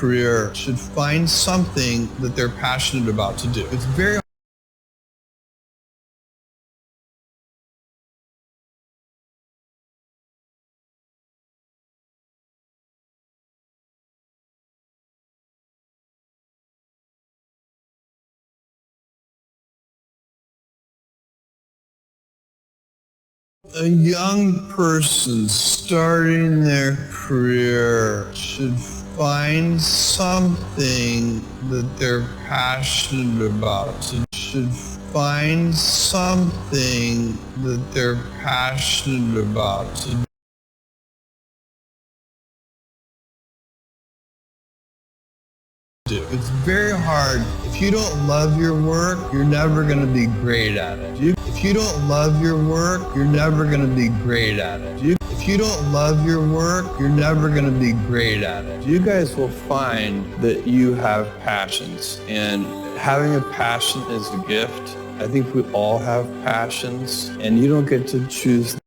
career should find something that they're passionate about to do. It's very A young person starting their career should find something that they're passionate about. Should find something that they're passionate about. It's very hard. If you don't love your work, you're never going to be great at it. If you don't love your work, you're never going to be great at it. If you don't love your work, you're never going to be great at it. You guys will find that you have passions, and having a passion is a gift. I think we all have passions, and you don't get to choose